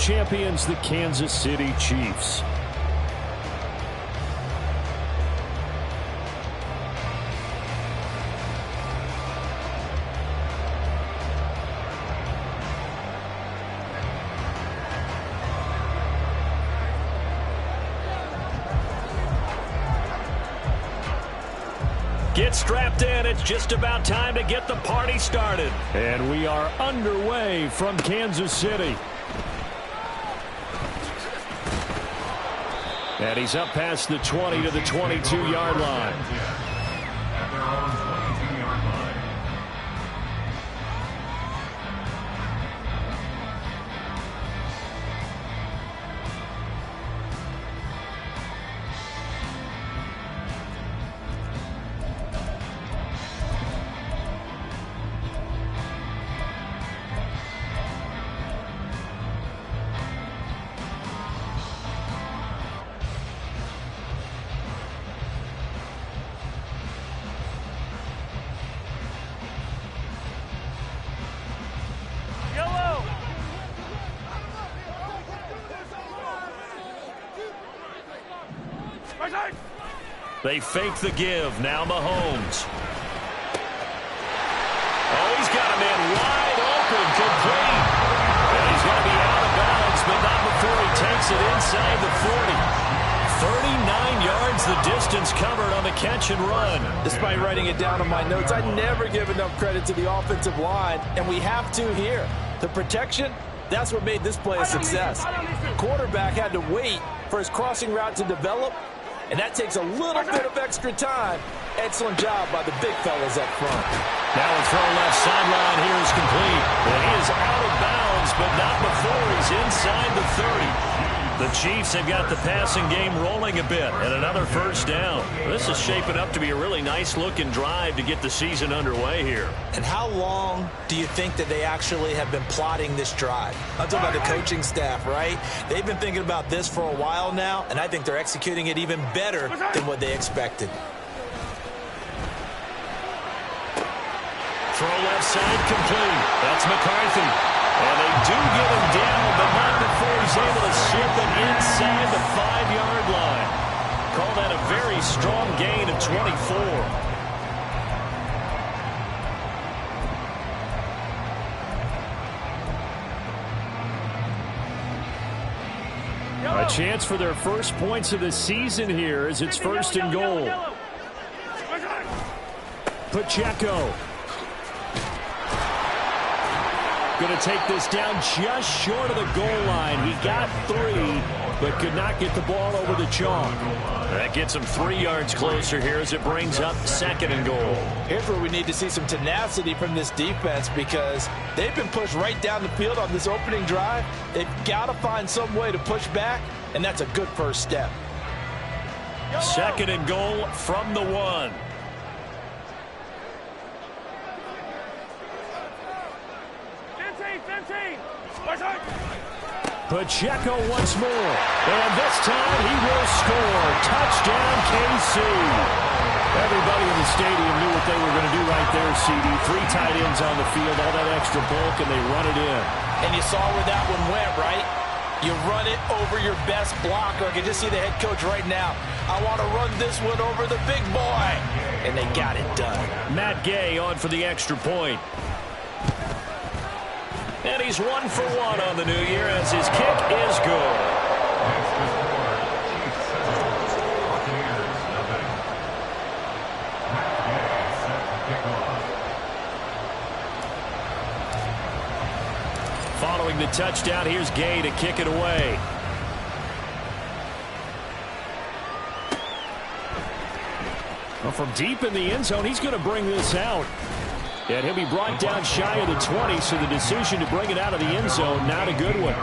champions, the Kansas City Chiefs. Get strapped in. It's just about time to get the party started. And we are underway from Kansas City. And he's up past the 20 to the 22-yard line. They fake the give. Now Mahomes. Oh, he's got a man wide open, complete. And he's going to be out of bounds, but not before he takes it inside the 40. 39 yards the distance covered on the catch and run. Despite writing it down on my notes, I never give enough credit to the offensive line, and we have to here. The protection, that's what made this play a success. Quarterback had to wait for his crossing route to develop, and that takes a little bit of extra time. Excellent job by the big fellas up front. Now a throw left sideline here is complete. And he is out of bounds, but not before he's inside the 30. The Chiefs have got the passing game rolling a bit, and another first down. This is shaping up to be a really nice-looking drive to get the season underway here. And how long do you think that they actually have been plotting this drive? I'm talking about the coaching staff, right? They've been thinking about this for a while now, and I think they're executing it even better than what they expected. Throw left side complete. That's McCarthy. And they do get him down, but not before he's able to slip it inside the 5-yard line. Call that a very strong gain of 24. A chance for their first points of the season here as it's first and goal. Pacheco. Going to take this down just short of the goal line. He got 3, but could not get the ball over the chalk. That gets him 3 yards closer here as it brings up second and goal. Here's where we need to see some tenacity from this defense because they've been pushed right down the field on this opening drive. They've got to find some way to push back, and that's a good first step. Second and goal from the 1. Pacheco once more, and this time he will score. Touchdown, KC. Everybody in the stadium knew what they were going to do right there, CD. 3 tight ends on the field, all that extra bulk, and they run it in. And you saw where that one went, right? You run it over your best blocker. I can just see the head coach right now. I want to run this one over the big boy. And they got it done. Matt Gay on for the extra point. And he's 1 for 1 on the new year as his kick is good. Following the touchdown, here's Gay to kick it away. Well, from deep in the end zone, he's going to bring this out. And he'll be brought down shy of the 20, so the decision to bring it out of the end zone, not a good one.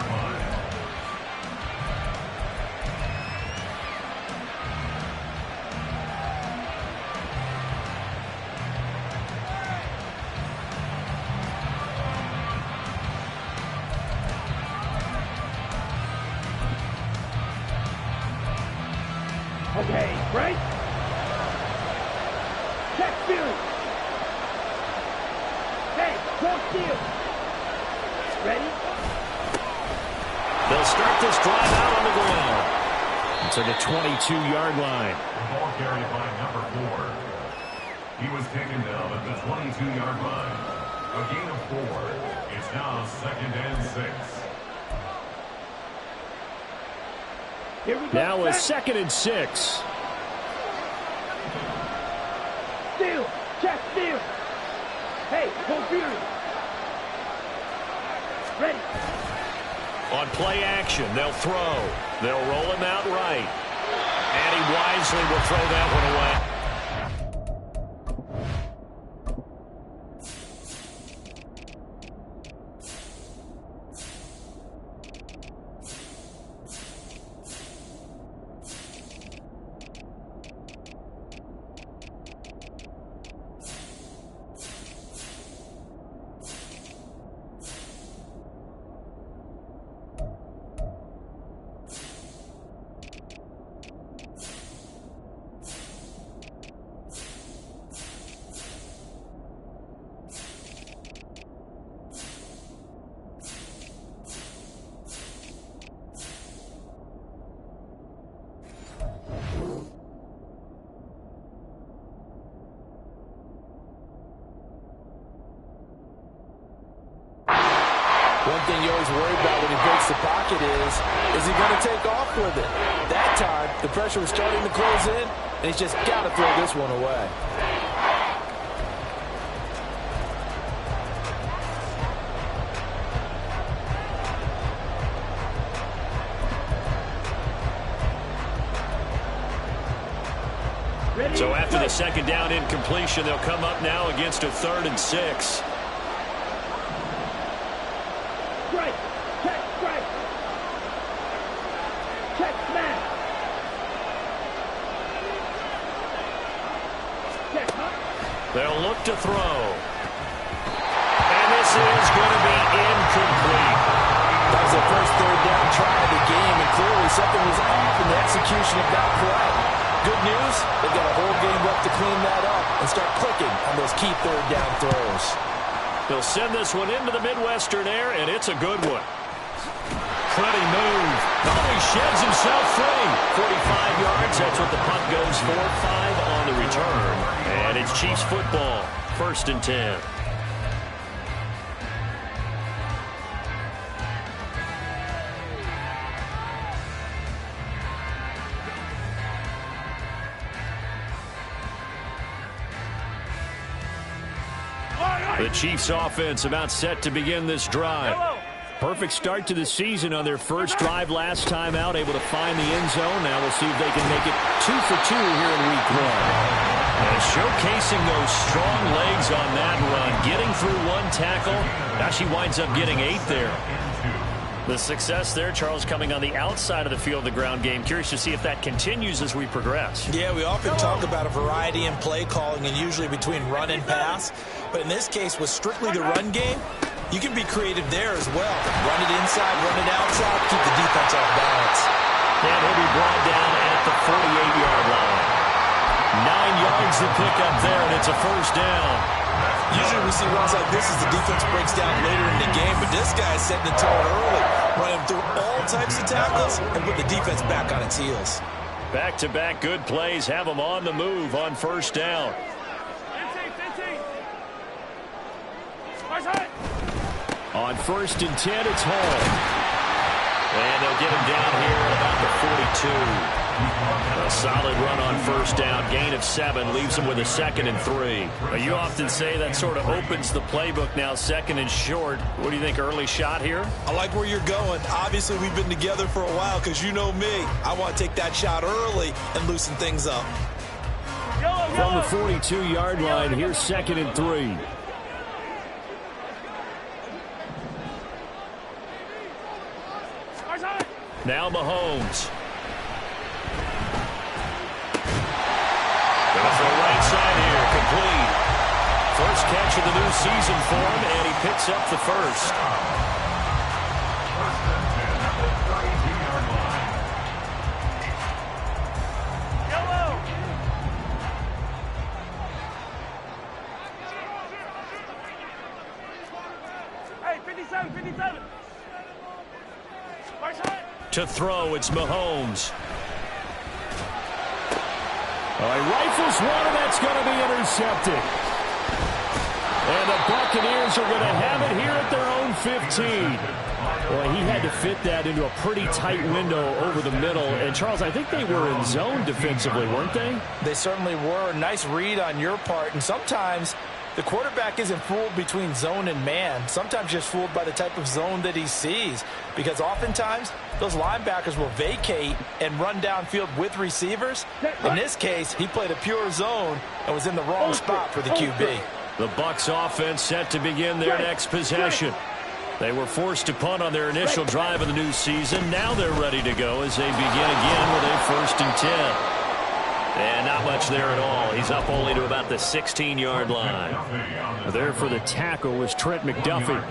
Okay, right? Check field. Hey, don't steal. Ready? They'll start this drive out on the ground. To the 22-yard line. The ball carried by number 4. He was taken down at the 22-yard line. A gain of 4. It's now 2nd and 6. Now a 2nd and 6. Steal. Check. Steal. Hey, go Fury. Ready. On play action, they'll throw. They'll roll him out right. And he wisely will throw that one away. One thing you always worry about when he breaks the pocket is he going to take off with it? That time, the pressure was starting to close in, and he's just got to throw this one away. So after the 2nd down incompletion, they'll come up now against a 3rd and 6. Strike. Check. Strike. Check. Smash. Check. Huh? They'll look to throw. And this is going to be incomplete. That was the first 3rd down try of the game, and clearly something was off in the execution of that play. Good news, they've got a whole game left to clean that up and start clicking on those key 3rd down throws. They'll send this one into the Midwestern air, and it's a good one. Pretty move. Oh, he sheds himself free. 45 yards, that's what the punt goes for. 5 on the return. And it's Chiefs football. 1st and 10. The Chiefs offense about set to begin this drive. Perfect start to the season on their first drive last time out, able to find the end zone. Now we'll see if they can make it 2 for 2 here in week 1. And showcasing those strong legs on that run, getting through 1 tackle. Now she winds up getting 8 there. The success there, Charles, coming on the outside of the field, the ground game. Curious to see if that continues as we progress. Yeah, we often talk about a variety in play calling and usually between run and pass. But in this case, with strictly the run game, you can be creative there as well. Run it inside, run it outside, keep the defense off balance. And he'll be brought down at the 48-yard line. 9 yards to pick up there, and it's a 1st down. Usually we see runs like this as the defense breaks down later in the game, but this guy is setting the tone early, running through all types of tackles and put the defense back on its heels. Back-to-back good plays have them on the move on 1st down. On 1st and 10, it's Hall. And they'll get him down here at about the 42. A solid run on 1st down. Gain of 7 leaves them with a 2nd and 3. Well, you often say that sort of opens the playbook now, 2nd and short. What do you think, early shot here? I like where you're going. Obviously, we've been together for a while because you know me. I want to take that shot early and loosen things up. From the 42-yard line, here's 2nd and 3. Now Mahomes. Gonna throw right side here, complete. First catch of the new season for him, and he picks up the 1st. Hey, 57, 57. Right side. To throw, it's Mahomes. He rifles one, and that's going to be intercepted. And the Buccaneers are going to have it here at their own 15. Boy, he had to fit that into a pretty tight window over the middle. And, Charles, I think they were in zone defensively, weren't they? They certainly were. Nice read on your part. And sometimes the quarterback isn't fooled between zone and man. Sometimes just fooled by the type of zone that he sees. Because oftentimes, those linebackers will vacate and run downfield with receivers. In this case, he played a pure zone and was in the wrong spot for the QB. The Bucs offense set to begin their next possession. They were forced to punt on their initial drive of the new season. Now they're ready to go as they begin again with a 1st and 10. And not much there at all. He's up only to about the 16-yard line. There for the tackle was Trent McDuffie.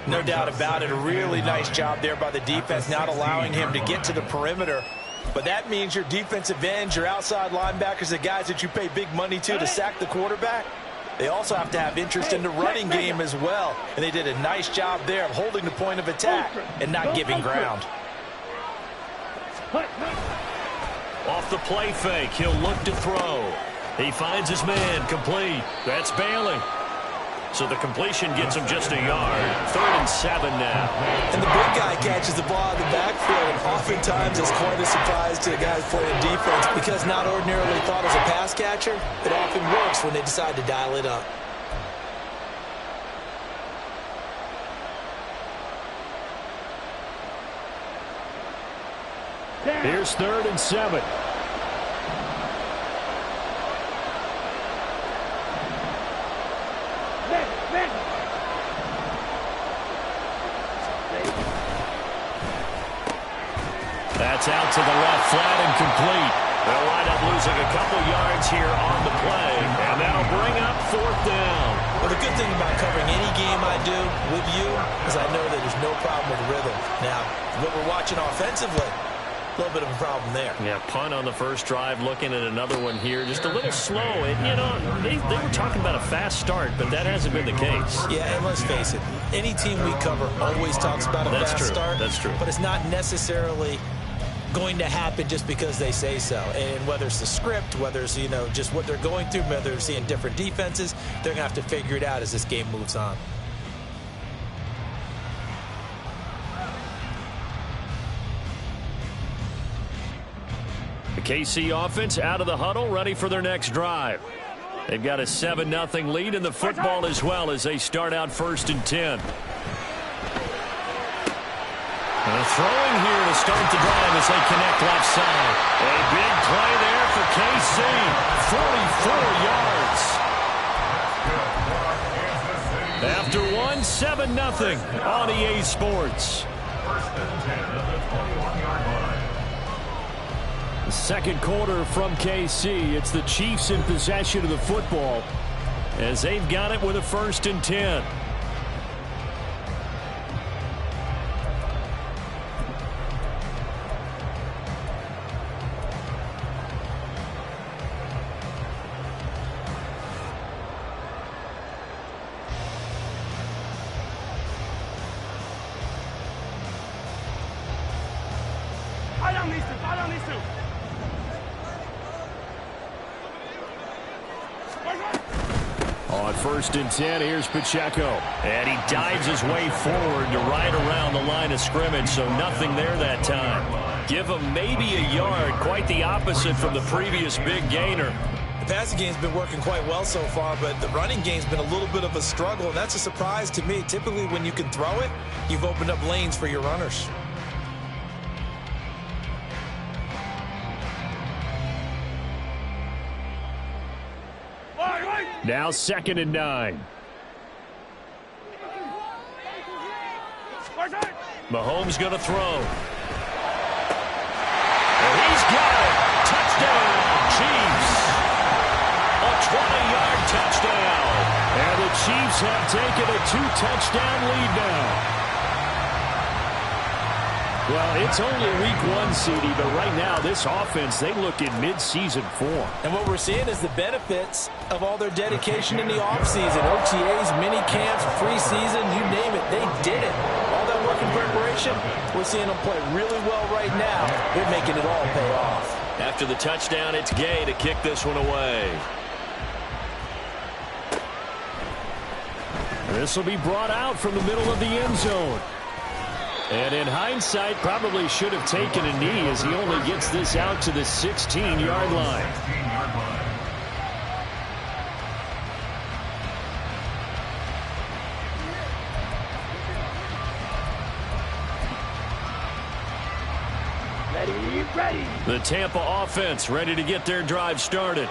No doubt about it. A really nice job there by the defense, not allowing him to get to the perimeter. But that means your defensive ends, your outside linebackers, the guys that you pay big money to sack the quarterback, they also have to have interest in the running game as well. And they did a nice job there of holding the point of attack and not giving ground. Off the play fake, he'll look to throw. He finds his man, complete. That's Bailey. So the completion gets him just a yard. 3rd and 7 now. And the big guy catches the ball in the backfield. And oftentimes it's quite a surprise to the guys playing defense because not ordinarily thought as a pass catcher, it often works when they decide to dial it up. Here's 3rd and 7. That's out to the left, flat and complete. They'll wind up losing a couple yards here on the play, and that'll bring up 4th down. Well, the good thing about covering any game I do with you is I know that there's no problem with rhythm. Now, what we're watching offensively, a little bit of a problem there. Yeah, punt on the first drive, looking at another one here. Just a little slow. And, you know, they were talking about a fast start, but that hasn't been the case. Yeah, and let's face it, any team we cover always talks about a fast start. That's true. But it's not necessarily going to happen just because they say so. And whether it's the script, whether it's, you know, just what they're going through, whether they're seeing different defenses, they're going to have to figure it out as this game moves on. The KC offense out of the huddle, ready for their next drive. They've got a 7-0 lead in the football as well as they start out 1st and 10. And throwing here to start the drive as they connect left side. A big play there for KC. 44 yards. After one, 7-0 on EA Sports. The second quarter from KC. It's the Chiefs in possession of the football as they've got it with a 1st and 10. On 1st and 10, here's Pacheco. And he dives his way forward to right around the line of scrimmage, so nothing there that time. Give him maybe a yard, quite the opposite from the previous big gainer. The passing game's been working quite well so far, but the running game's been a little bit of a struggle, and that's a surprise to me. Typically, when you can throw it, you've opened up lanes for your runners. Now 2nd and 9. Mahomes going to throw. And he's got it. Touchdown, Chiefs. A 20-yard touchdown. And the Chiefs have taken a 2-touchdown lead now. Well, it's only week 1, CD, but right now this offense, they look in mid-season form. And what we're seeing is the benefits of all their dedication in the offseason. OTAs, mini camps, preseason, you name it, they did it. All that work in preparation, we're seeing them play really well right now. They're making it all pay off. After the touchdown, it's Gay to kick this one away. This will be brought out from the middle of the end zone. And in hindsight, probably should have taken a knee as he only gets this out to the 16-yard line. Ready. The Tampa offense ready to get their drive started.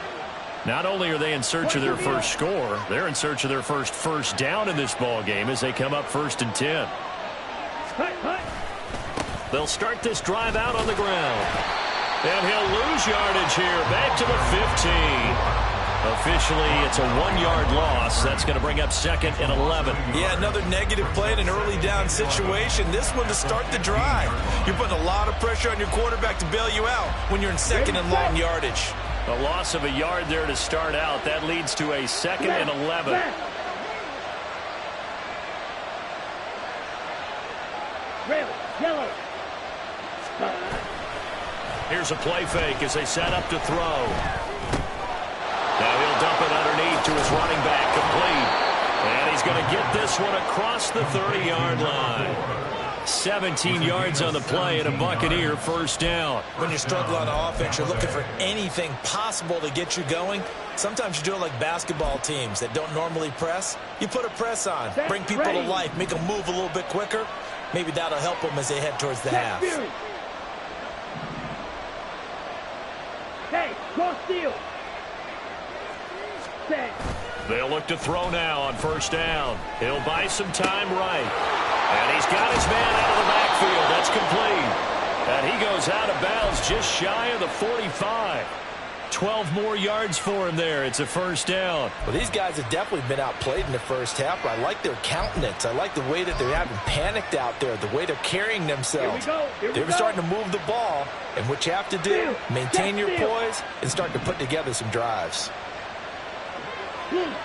Not only are they in search of their first score, they're in search of their first down in this ball game as they come up 1st and 10. They'll start this drive out on the ground. And he'll lose yardage here, back to the 15. Officially, it's a 1-yard loss. That's going to bring up 2nd and 11. Yeah, another negative play in an early down situation. This one to start the drive. You're putting a lot of pressure on your quarterback to bail you out when you're in 2nd and long yardage. A loss of a yard there to start out. That leads to a 2nd and 11. Red, yellow. Here's a play fake as they set up to throw. Now he'll dump it underneath to his running back, complete. And he's going to get this one across the 30-yard line. 17 yards on the play and a Buccaneer first down. When you struggle on offense, you're looking for anything possible to get you going. Sometimes you do it like basketball teams that don't normally press. You put a press on, bring people to life, make them move a little bit quicker. Maybe that'll help them as they head towards the half. Hey, cross field. They'll look to throw now on first down. He'll buy some time right. And he's got his man out of the backfield. That's complete. And he goes out of bounds just shy of the 45. 12 more yards for him there. It's a first down. Well, these guys have definitely been outplayed in the first half, but I like their countenance. I like the way that they're having panicked out there, the way they're carrying themselves. They're starting to move the ball, and what you have to do, maintain your poise and start to put together some drives.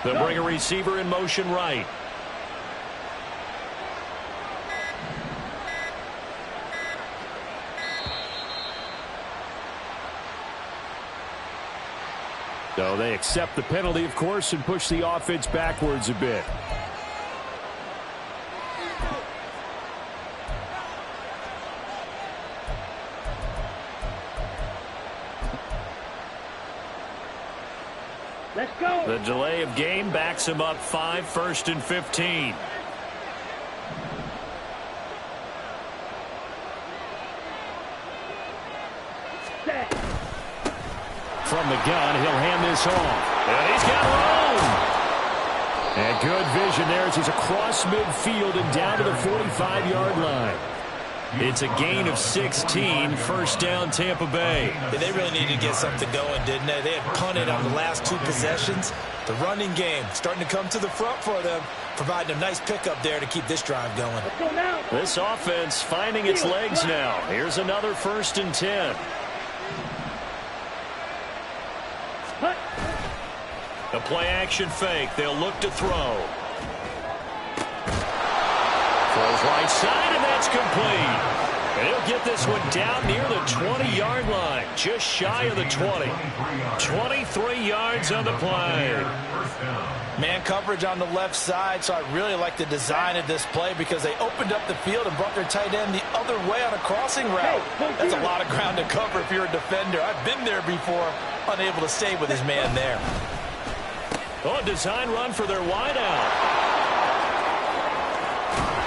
They'll bring a receiver in motion right. So they accept the penalty, of course, and push the offense backwards a bit. Let's go. The delay of game backs him up 5, 1st and 15. Set. From the gun, he'll hand this off. And he's got room. And good vision there as he's across midfield and down to the 45-yard line. It's a gain of 16, first down Tampa Bay. Yeah, they really needed to get something going, didn't they? They had punted on the last 2 possessions. The running game starting to come to the front for them, providing a nice pickup there to keep this drive going. Let's go now. This offense finding its legs now. Here's another 1st and 10. Hut. A play-action fake. They'll look to throw. Throws right side, and that's complete. And he'll get this one down near the 20-yard line, just shy of the 20. 23 yards on the play. Man coverage on the left side, so I really like the design of this play because they opened up the field and brought their tight end the other way on a crossing route. That's a lot of ground to cover if you're a defender. I've been there before, unable to stay with his man there. Oh, a design run for their wideout.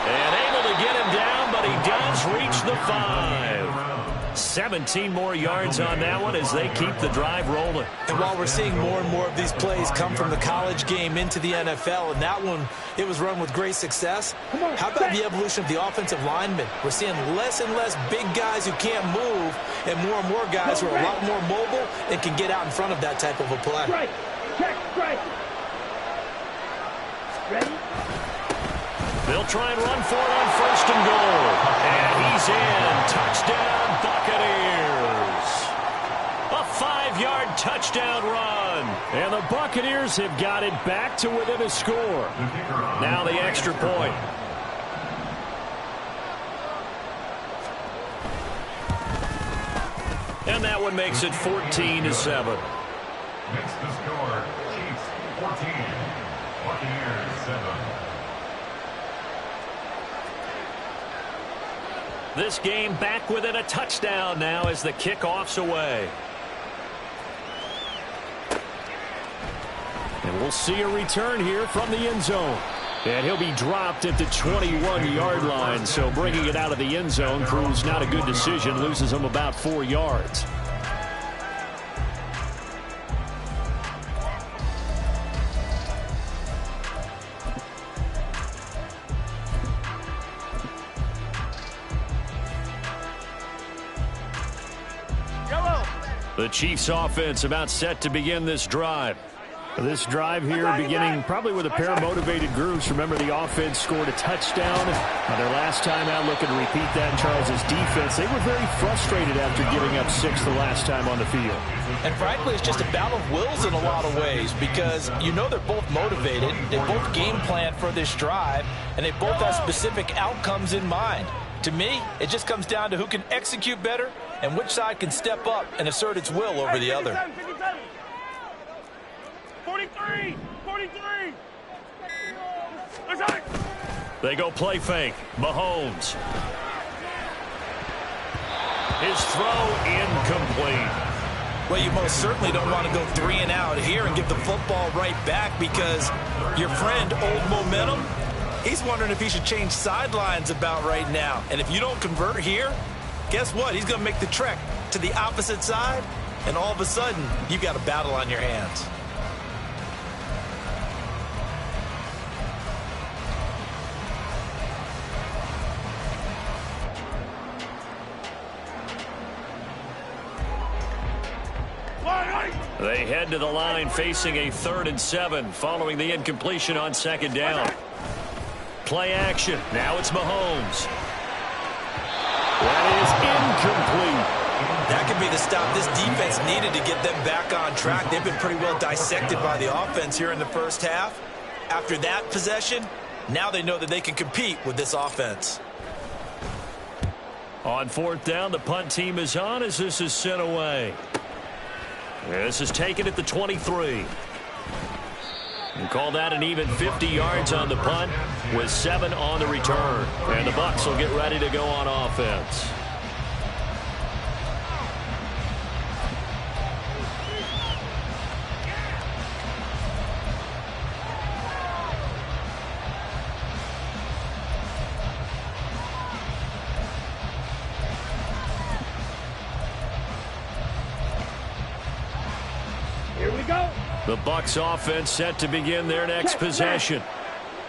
And able to get him down, but he does reach the 5. 17 more yards on that one as they keep the drive rolling. And while we're seeing more and more of these plays come from the college game into the NFL, and that one, it was run with great success, how about the evolution of the offensive linemen? We're seeing less and less big guys who can't move and more guys who are a lot more mobile and can get out in front of that type of a play. Strike. Check. Strike. Ready? They'll try and run for it on 1st and goal. And he's in. Touchdown, Buccaneers. A 5-yard touchdown run. And the Buccaneers have got it back to within a score. Now the extra point. And that one makes it 14-7. Makes the score Chiefs 14, Buccaneers 7. This game back within a touchdown now as the kickoff's away. And we'll see a return here from the end zone. And he'll be dropped at the 21-yard line. So bringing it out of the end zone proves not a good decision. Loses him about 4 yards. The Chiefs offense about set to begin this drive. This drive here beginning probably with a pair of motivated groups. Remember, the offense scored a touchdown. Their last time out, looking to repeat that in Charles's defense. They were very frustrated after giving up 6 the last time on the field. And frankly, it's just a battle of wills in a lot of ways because you know they're both motivated. They both game plan for this drive, and they both have specific outcomes in mind. To me, it just comes down to who can execute better and which side can step up and assert its will over the other. 43! They go play fake. Mahomes. His throw incomplete. Well, you most certainly don't want to go 3 and out here and give the football right back because your friend, Old Momentum, he's wondering if he should change sidelines about right now. And if you don't convert here, guess what? He's going to make the trek to the opposite side, and all of a sudden, you've got a battle on your hands. They head to the line facing a 3rd and 7 following the incompletion on 2nd down. Play action. Now it's Mahomes. That is incomplete. That could be the stop this defense needed to get them back on track. They've been pretty well dissected by the offense here in the first half. After that possession, now they know that they can compete with this offense. On 4th down, the punt team is on as this is sent away. This is taken at the 23. And call that an even 50 yards on the punt with 7 on the return. And the Bucs will get ready to go on offense. The Bucs offense set to begin their next possession.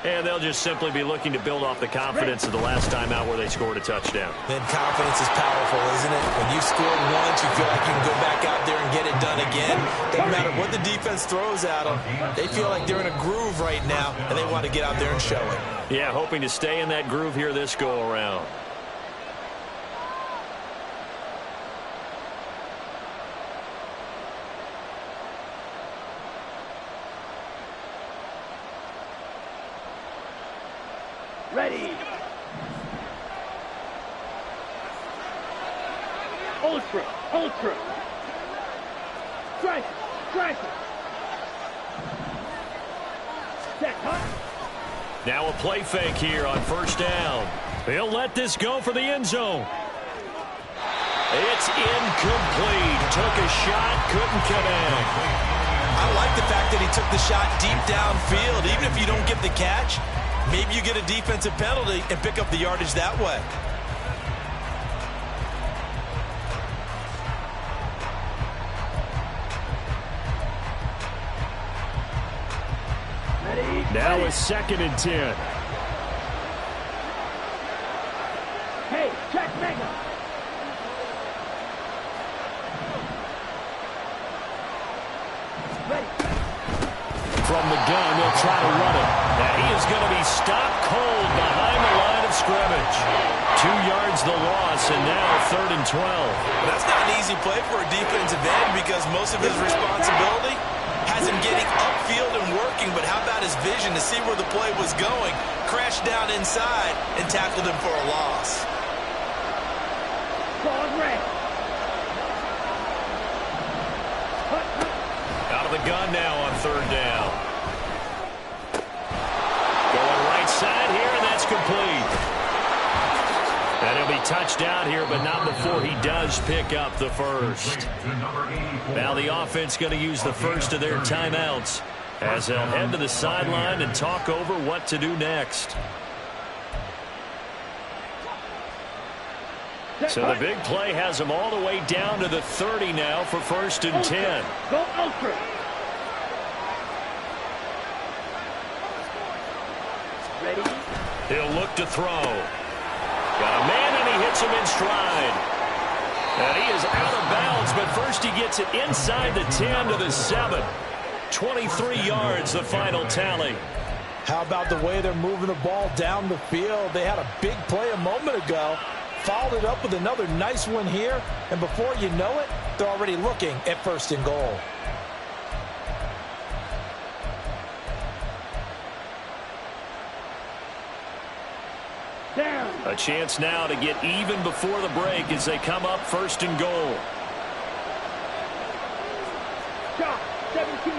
And they'll just simply be looking to build off the confidence of the last time out where they scored a touchdown. Then confidence is powerful, isn't it? When you scored once, you feel like you can go back out there and get it done again. Doesn't matter what the defense throws at them. They feel like they're in a groove right now, and they want to get out there and show it. Yeah, hoping to stay in that groove here this go-around. Ready. Ultra. Strike. Set, huh? Now a play fake here on 1st down. He'll let this go for the end zone. It's incomplete. Took a shot, couldn't connect. I like the fact that he took the shot deep downfield. Even if you don't get the catch, maybe you get a defensive penalty and pick up the yardage that way. Now a 2nd and 10. Hey, check mega. Ready. From the gun, they'll try to run it. And he is going to be stopped cold behind the line of scrimmage. 2 yards the loss, and now 3rd and 12. That's not an easy play for a defensive end because most of his responsibility has him getting upfield and working, but how about his vision to see where the play was going, crashed down inside, and tackled him for a loss. Ball red. gun now on third down. Going right side here, and that's complete. And he'll be touched out here, but not before he does pick up the first. Now the offense going to use the first of their timeouts as they'll head to the sideline and talk over what to do next. So the big play has them all the way down to the 30 now for 1st and 10. Go ultra. Ready? He'll look to throw. Got a man, and he hits him in stride. And he is out of bounds, but first he gets it inside the 10 to the 7. 23 yards, the final tally. How about the way they're moving the ball down the field? They had a big play a moment ago, followed it up with another nice one here, and before you know it, they're already looking at 1st and goal. Down. A chance now to get even before the break as they come up 1st and goal. Shot. 17.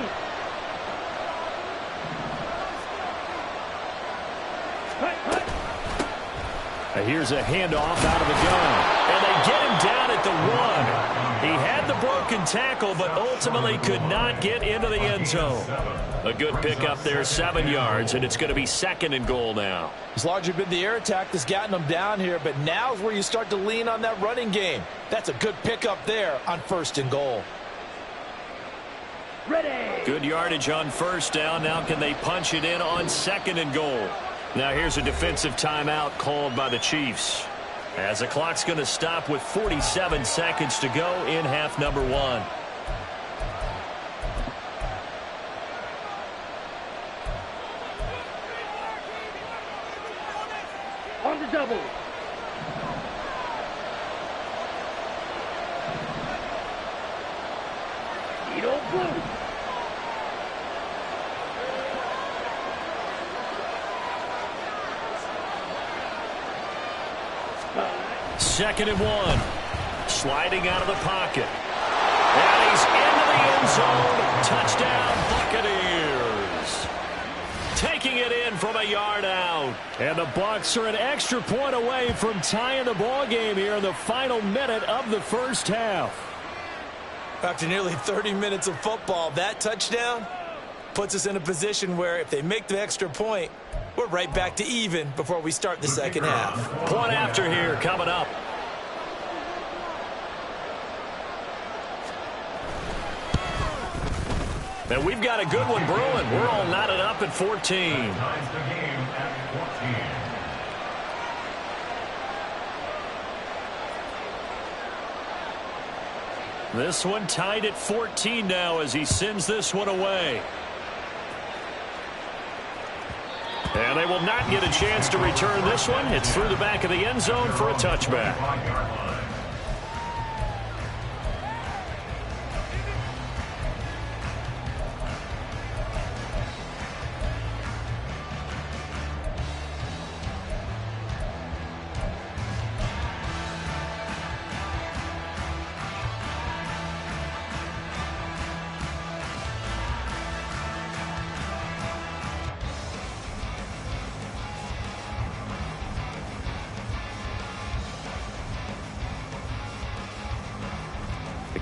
Here's a handoff out of the gun. And they get him down at the 1. He had the broken tackle, but ultimately could not get into the end zone. A good pickup there, 7 yards, and it's going to be 2nd and goal now. It's largely been the air attack that's gotten them down here, but now's where you start to lean on that running game. That's a good pickup there on 1st and goal. Ready. Good yardage on 1st down. Now can they punch it in on 2nd and goal? Now here's a defensive timeout called by the Chiefs, as the clock's going to stop with 47 seconds to go in half number 1. On the double. Needle blue. Second and 1. Sliding out of the pocket. And he's into the end zone. Touchdown, Buccaneers. Taking it in from a yard out. And the Bucs are an extra point away from tying the ball game here in the final minute of the first half. After nearly 30 minutes of football, that touchdown puts us in a position where if they make the extra point, we're right back to even before we start the second half. Point after here coming up. And we've got a good one brewing. We're all knotted up at 14. Ties the game at 14. This one tied at 14 now as he sends this one away. And they will not get a chance to return this one. It's through the back of the end zone for a touchback.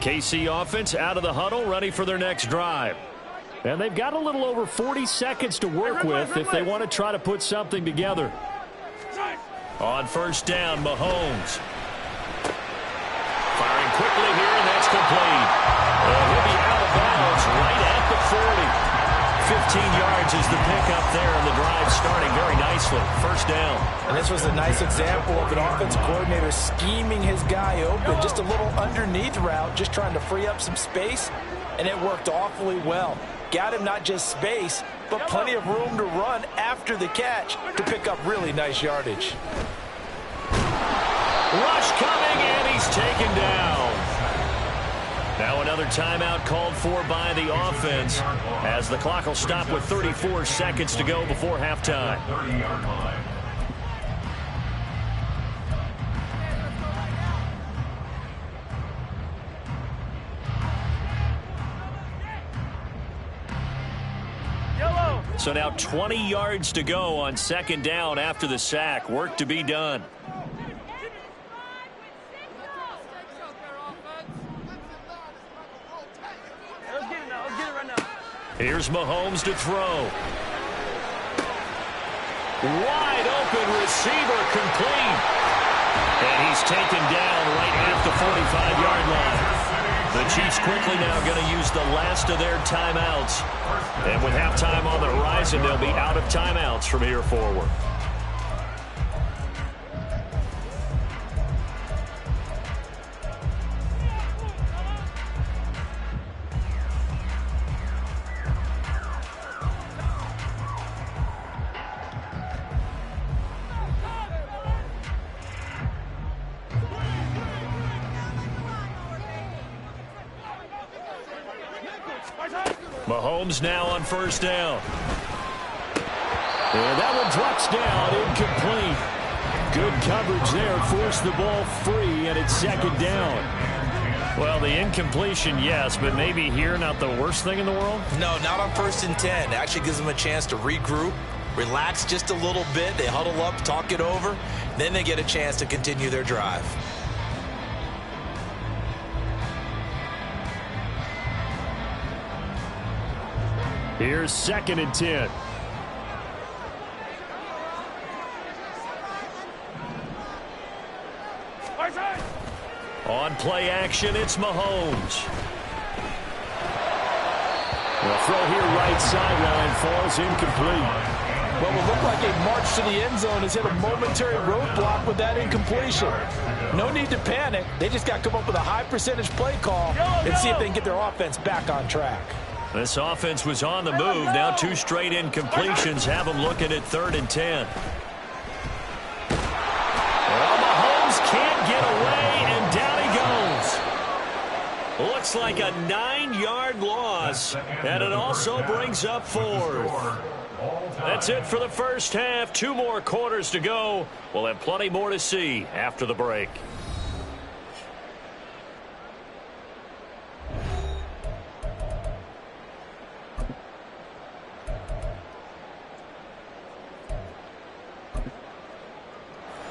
KC offense out of the huddle, ready for their next drive. And they've got a little over 40 seconds to work with if they want to try to put something together. On 1st down, Mahomes. Firing quickly here, and that's complete. He'll be out of bounds right at the 40. 15 yards is the pickup there, and the drive starting very nicely. 1st down. And this was a nice example of an offensive coordinator scheming his guy open. Just a little underneath route, just trying to free up some space, and it worked awfully well. Got him not just space, but plenty of room to run after the catch to pick up really nice yardage. Rush coming, and he's taken down. Now another timeout called for by the offense as the clock will stop with 34 seconds to go before halftime. 30-yard line. So now 20 yards to go on second down after the sack. Work to be done. Here's Mahomes to throw. Wide open receiver, complete. And he's taken down right at the 45-yard line. The Chiefs quickly now going to use the last of their timeouts. And with halftime on the horizon, they'll be out of timeouts from here forward. Mahomes now on first down. And that one drops down, incomplete. Good coverage there, forced the ball free, and it's second down. Well, the incompletion, yes, but maybe here not the worst thing in the world? No, not on 1st and 10. Actually gives them a chance to regroup, relax just a little bit. They huddle up, talk it over. Then they get a chance to continue their drive. Here's 2nd and 10. On play action, it's Mahomes. The throw here right sideline falls incomplete. What will look like a march to the end zone has hit a momentary roadblock with that incompletion. No need to panic. They just got to come up with a high percentage play call and see if they can get their offense back on track. This offense was on the move. Now 2 straight incompletions have them looking at 3rd and 10. Well, Mahomes can't get away, and down he goes. Looks like a 9-yard loss, and it also brings up 4th. That's it for the first half. 2 more quarters to go. We'll have plenty more to see after the break.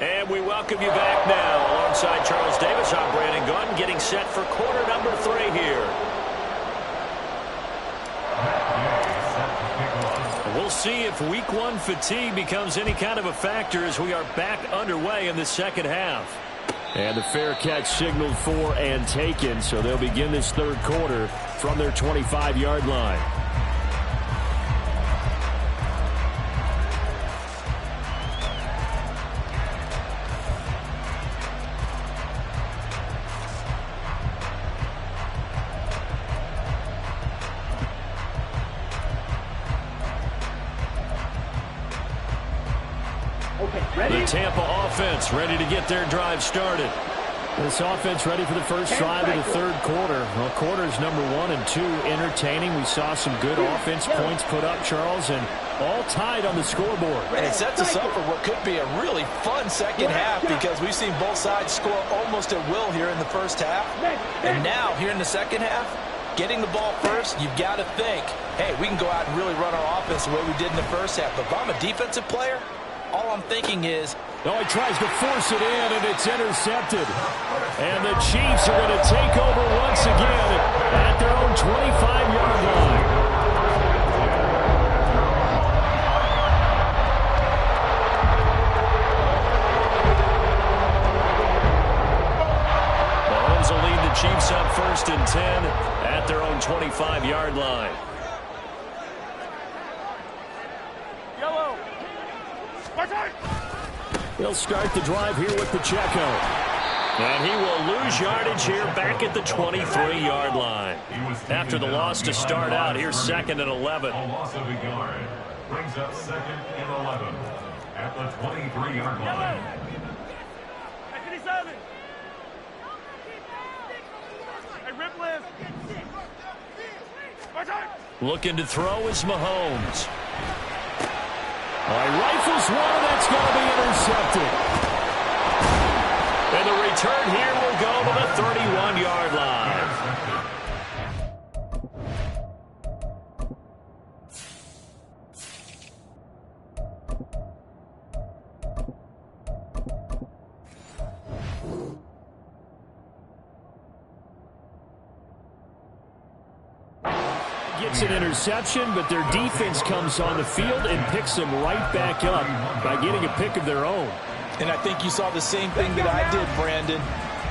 And we welcome you back now. Alongside Charles Davis, I'm Brandon Gunn, getting set for quarter number 3 here. We'll see if week 1 fatigue becomes any kind of a factor as we are back underway in the second half. And the fair catch signaled for and taken, so they'll begin this 3rd quarter from their 25-yard line. The Tampa offense ready to get their drive started. This offense ready for the first drive of the 3rd quarter. Well, quarters number 1 and 2 entertaining. We saw some good offense points put up, Charles, and all tied on the scoreboard. And it sets us up for what could be a really fun second half because we've seen both sides score almost at will here in the first half. And now, here in the second half, getting the ball first, you've got to think, hey, we can go out and really run our offense the way we did in the first half. But if I'm a defensive player, all I'm thinking is... Oh, he tries to force it in, and it's intercepted. And the Chiefs are going to take over once again at their own 25-yard line. Mahomes will lead the Chiefs up 1st and 10 at their own 25-yard line. He'll start the drive here with Pacheco. And he will lose yardage here back at the 23-yard line. After the loss to start out, here's 2nd and 11. A loss of a yard brings up 2nd and 11 at the 23-yard line. Looking to throw is Mahomes. Rifles one, that's going to be intercepted. And the return here will go to the 31-yard line. gets an interception, but their defense comes on the field and picks them right back up by getting a pick of their own. And I think you saw the same thing that I did, Brandon.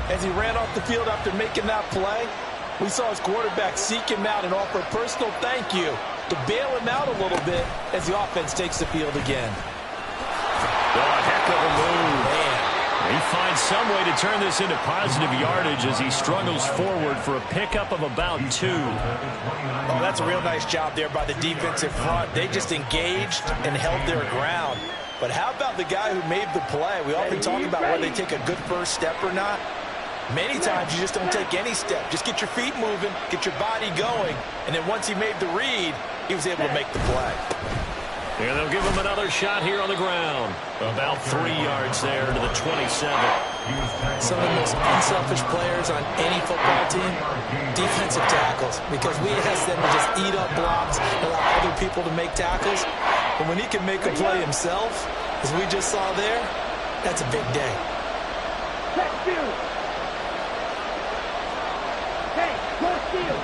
As he ran off the field after making that play, we saw his quarterback seek him out and offer a personal thank you to bail him out a little bit as the offense takes the field again. Oh, a heck of a move. Man. He finds some way to turn this into positive yardage as he struggles forward for a pickup of about 2. Oh, that's a real nice job there by the defensive front. They just engaged and held their ground. But how about the guy who made the play? We often talk about whether they take a good first step or not. Many times you just don't take any step. Just get your feet moving, get your body going, and then once he made the read, he was able to make the play. And they'll give him another shot here on the ground. About 3 yards there to the 27. Some of the most unselfish players on any football team, defensive tackles, because we ask them to just eat up blocks, allow other people to make tackles. But when he can make a play himself, as we just saw there, that's a big day. Hey, go steal.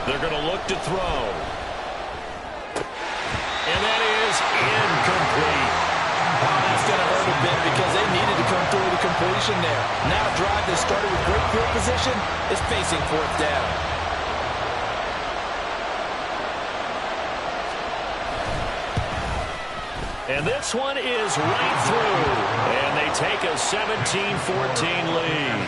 They're going to look to throw. And that is incomplete. Oh, that's going to hurt a bit because they needed to come through the completion there. Now a drive that started with great field position is facing 4th down. And this one is right through. And they take a 17-14 lead.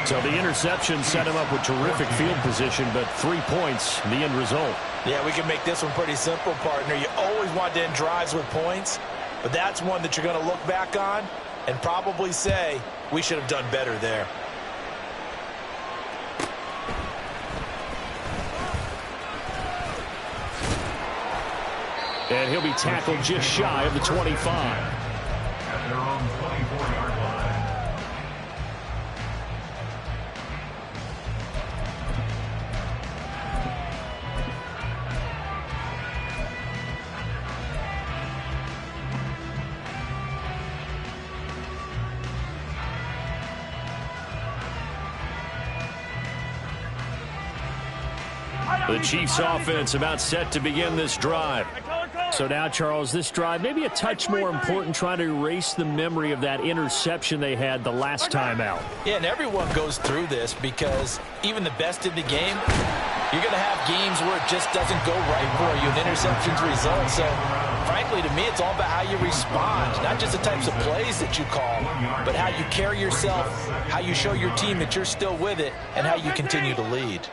So the interception set him up with terrific field position, but 3 points, the end result. Yeah, we can make this one pretty simple, partner. You always want to end drives with points, but that's one that you're going to look back on and probably say, we should have done better there. And he'll be tackled just shy of the 25. At their own 24-yard line. The Chiefs offense about set to begin this drive. So now, Charles, this drive maybe a touch more important, trying to erase the memory of that interception they had the last time out. Yeah, and everyone goes through this because even the best in the game, you're going to have games where it just doesn't go right for you, and interceptions result. So, frankly, to me, it's all about how you respond, not just the types of plays that you call, but how you carry yourself, how you show your team that you're still with it, and how you continue to lead.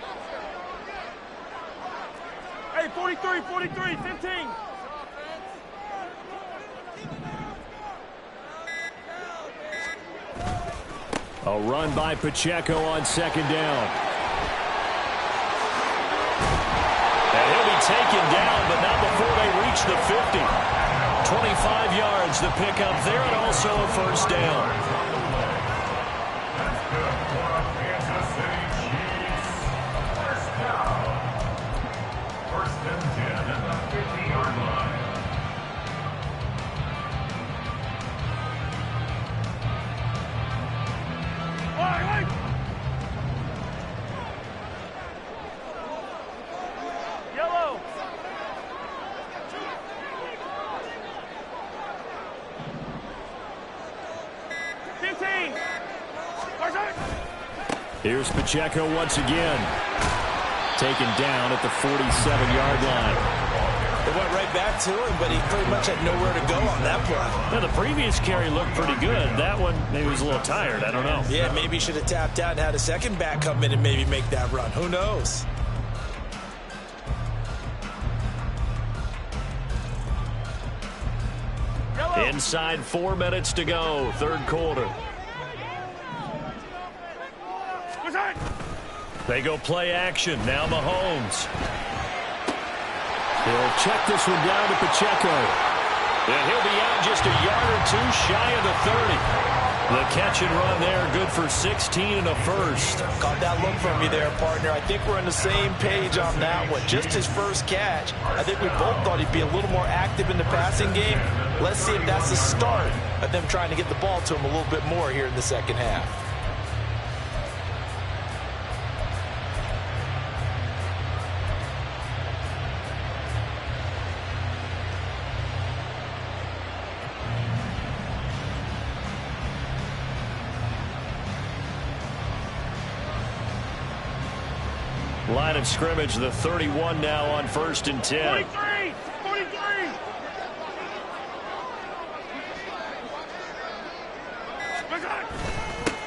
Hey, 43, 15. A run by Pacheco on 2nd down. And he'll be taken down, but not before they reach the 50. 25 yards the pickup there, and also a 1st down. Here's Pacheco once again. Taken down at the 47-yard line. It went right back to him, but he pretty much had nowhere to go on that play. Now, the previous carry looked pretty good. That one, maybe was a little tired. I don't know. Yeah, maybe he should have tapped out and had a second back come in and maybe make that run. Who knows? Inside 4 minutes to go, 3rd quarter. They go play action. Now Mahomes. He'll check this one down to Pacheco. And he'll be out just a yard or 2 shy of the 30. The catch and run there, good for 16 and a 1st. Got that look from you there, partner. I think we're on the same page on that one. Just his first catch. I think we both thought he'd be a little more active in the passing game. Let's see if that's the start of them trying to get the ball to him a little bit more here in the second half. Line of scrimmage, the 31 now on 1st and 10. 43! 43!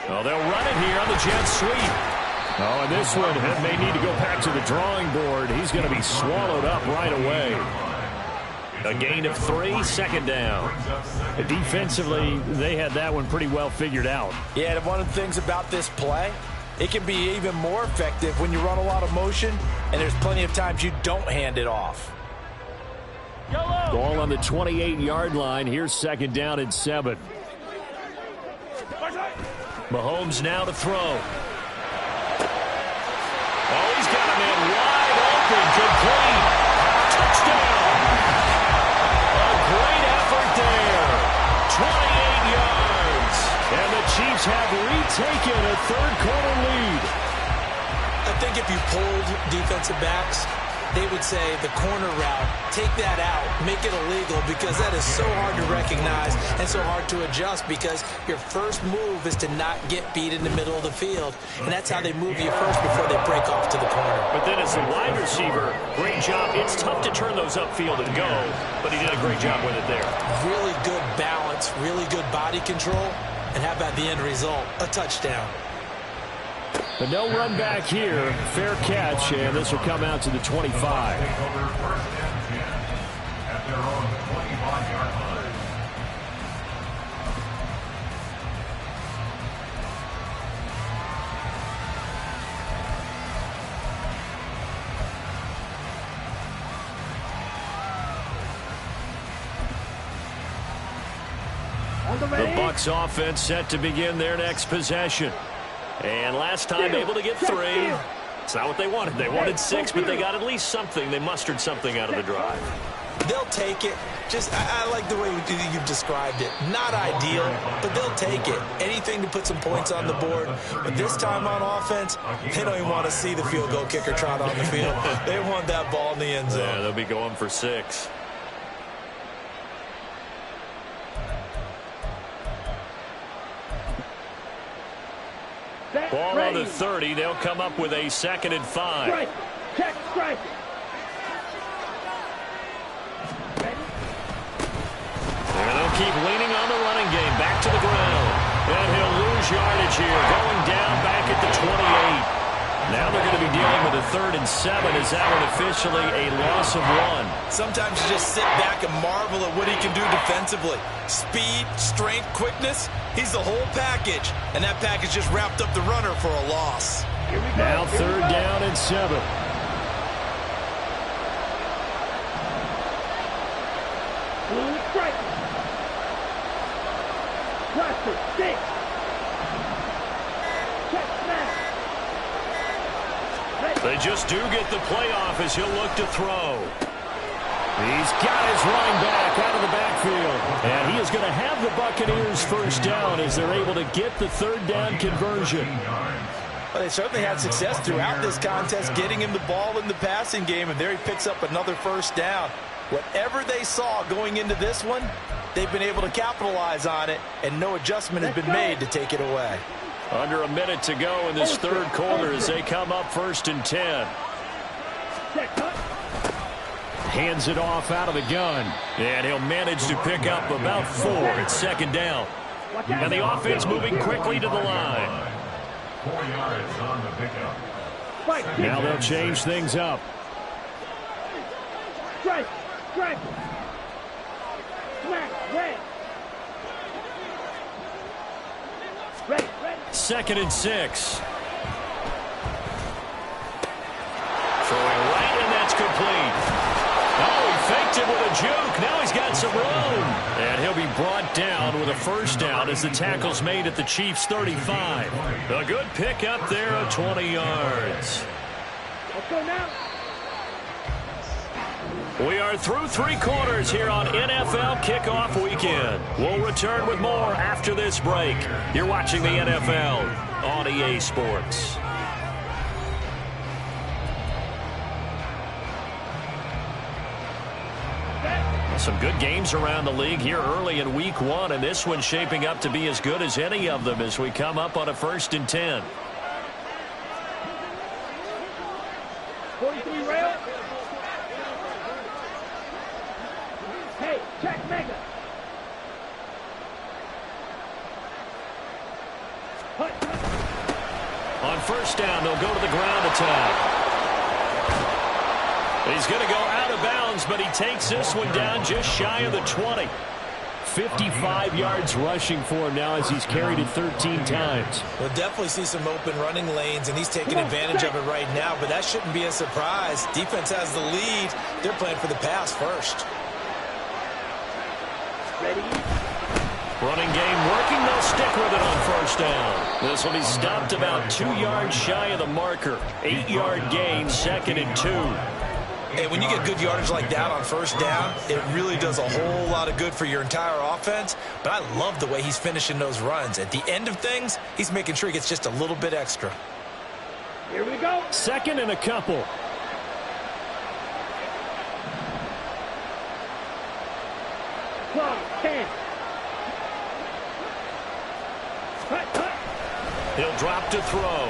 Oh, they'll run it here on the jet sweep. Oh, and this one may need to go back to the drawing board. He's going to be swallowed up right away. A gain of 3, 2nd down. Defensively, they had that one pretty well figured out. Yeah, and one of the things about this play, it can be even more effective when you run a lot of motion, and there's plenty of times you don't hand it off. Ball on the 28-yard line. Here's 2nd down and 7. Mahomes now to throw. Oh, he's got a man wide open, complete. Touchdown. A great effort there. 28 yards. And the Chiefs have retaken a third-quarter lead. I think if you pulled defensive backs, they would say the corner route, take that out, make it illegal, because that is so hard to recognize and so hard to adjust, because your first move is to not get beat in the middle of the field, and that's how they move you first before they break off to the corner. But then as a wide receiver, great job. It's tough to turn those upfield and go, but he did a great job with it there. Really good balance, really good body control, and how about the end result? A touchdown. But no run back here. Fair catch, and this will come out to the 25. Take over 1st and 10 at their own 25-yard line. The Bucs offense set to begin their next possession. And last time able to get 3. It's not what they wanted. They wanted 6, but they got at least something. They mustered something out of the drive. They'll take it. I like the way you've described it. Not ideal, but they'll take it. Anything to put some points on the board. But this time on offense, they don't even want to see the field goal kicker trot on the field. They want that ball in the end zone. Yeah, they'll be going for 6. Ball on the 30. They'll come up with a 2nd and 5. Strike. Check, strike. And they'll keep leaning on the running game. Back to the ground. And he'll lose yardage here. Going down back at the 28. Now they're going to be dealing with a 3rd and 7. Is that one officially a loss of 1? Sometimes you just sit back and marvel at what he can do defensively. Speed, strength, quickness. He's the whole package. And that package just wrapped up the runner for a loss. Now 3rd down and 7. Strike. Cluster. 6. Check, smash. They just do get the playoff as he'll look to throw. He's got his running back out of the backfield. And he is going to have the Buccaneers 1st down as they're able to get the 3rd down conversion. Well, they certainly had success throughout this contest, getting him the ball in the passing game, and there he picks up another 1st down. Whatever they saw going into this one, they've been able to capitalize on it, and no adjustment has been made to take it away. Under a minute to go in this 3rd quarter as they come up 1st and 10. Hands it off out of the gun. And he'll manage to pick up about 4 at 2nd down. And the offense moving quickly to the line. 4 yards on the pickup. Now they'll change things up. Strike. Strike. Smash. Red. Ready. 2nd and 6. Throwing right, and that's complete. Oh, he faked it with a juke. Now he's got some room. And he'll be brought down with a 1st down as the tackle's made at the Chiefs' 35. A good pick up there of 20 yards. Let's go now. We are through 3 quarters here on NFL Kickoff Weekend. We'll return with more after this break. You're watching the NFL on EA Sports. Some good games around the league here early in Week 1, and this one's shaping up to be as good as any of them as we come up on a 1st and 10. Hey, check mega. On first down, they'll go to the ground attack. He's going to go out of bounds, but he takes this one down just shy of the 20. 55 yards rushing for him now as he's carried it 13 times. We'll definitely see some open running lanes, and he's taking advantage of it right now, but that shouldn't be a surprise. Defense has the lead. They're playing for the pass first. Ready? Running game working. They'll stick with it on first down. This will be stopped about 2 yards shy of the marker. 8-yard gain, 2nd and 2. And when you get good yardage like that on first down, it really does a whole lot of good for your entire offense. But I love the way he's finishing those runs. At the end of things, he's making sure he gets just a little bit extra. Here we go. 2nd and a couple. He'll drop to throw.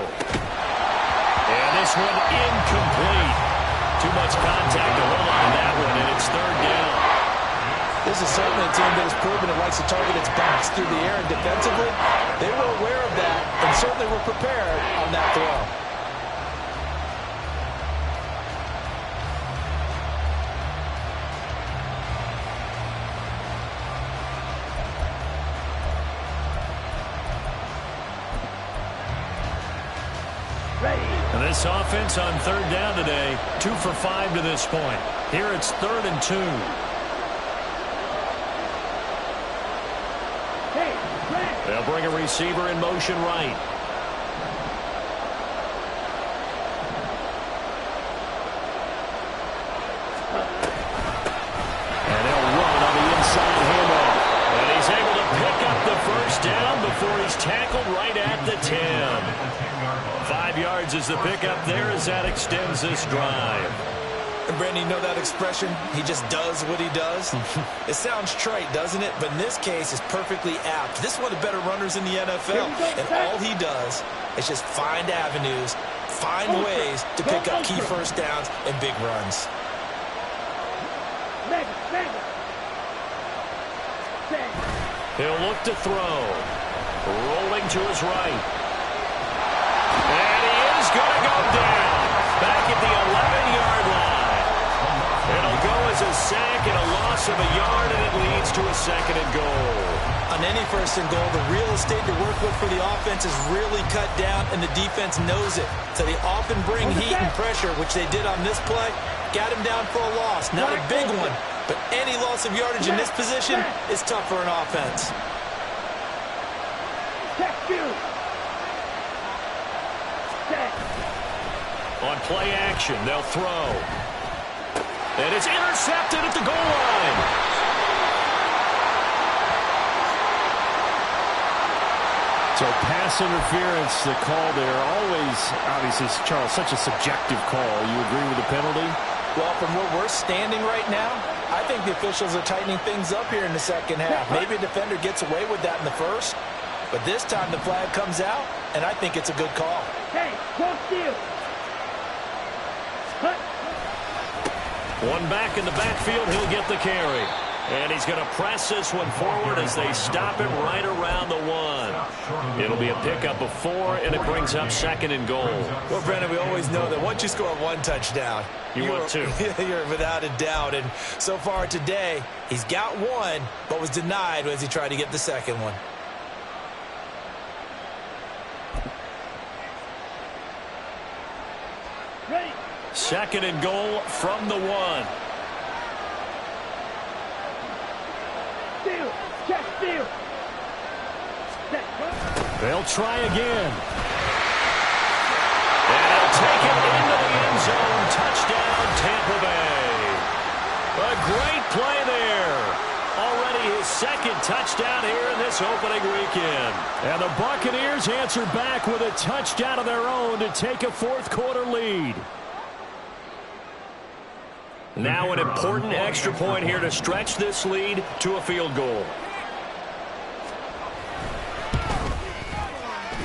And this one incomplete. Too much contact to hold on that one, and it's 3rd down. This is certainly a team that has proven it likes to target its backs through the air, and defensively, they were aware of that and certainly were prepared on that throw. And this offense on 3rd down today, 2 for 5 to this point. Here it's 3rd and 2. They'll bring a receiver in motion right. And they'll run on the inside handoff. And he's able to pick up the first down before he's tackled right at the 10. 5 yards is the pickup there as that extends this drive. And Brandon, you know that expression? He just does what he does. It sounds trite, doesn't it? But in this case, it's perfectly apt. This is one of the better runners in the NFL. And all he does is just find avenues, find ways to pick up key first downs and big runs. He'll look to throw. Rolling to his right. And he is going to go down. Back at the 11-yard line. It'll go as a sack and a loss of a yard, and it leads to a 2nd and goal. On any 1st and goal, the real estate to work with for the offense is really cut down, and the defense knows it. So they often bring heat and pressure, which they did on this play. Got him down for a loss. Not a big one, but any loss of yardage in this position is tough for an offense. On play action, they'll throw. And it's intercepted at the goal line. So pass interference, the call there. Always, obviously, Charles, such a subjective call. You agree with the penalty? Well, from where we're standing right now, I think the officials are tightening things up here in the 2nd half. Maybe a defender gets away with that in the 1st, but this time the flag comes out, and I think it's a good call. Hey, cross field. One back in the backfield, he'll get the carry. And he's going to press this one forward as they stop him right around the 1. It'll be a pickup of 4, and it brings up 2nd and goal. Well, Brendan, we always know that once you score 1 touchdown, you want 2. You're without a doubt. And so far today, he's got 1, but was denied as he tried to get the 2nd one. Ready. 2nd and goal from the 1. Steal. Check steal. They'll try again. And he'll take it into the end zone. Touchdown, Tampa Bay. A great play there. Already his 2nd touchdown here in this opening weekend. And the Buccaneers answer back with a touchdown of their own to take a 4th quarter lead. Now an important extra point here to stretch this lead to a field goal.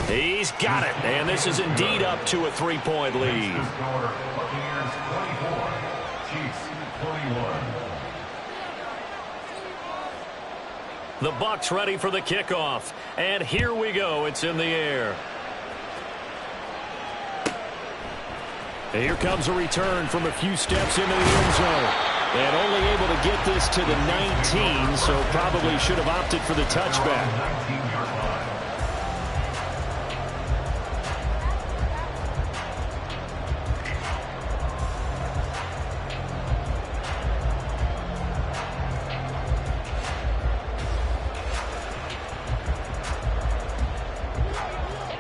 He's got it, and this is indeed up to a 3-point lead. Chiefs 21. The Bucs ready for the kickoff. And here we go. It's in the air. And here comes a return from a few steps into the end zone. And only able to get this to the 19, so probably should have opted for the touchback. 19-yard line.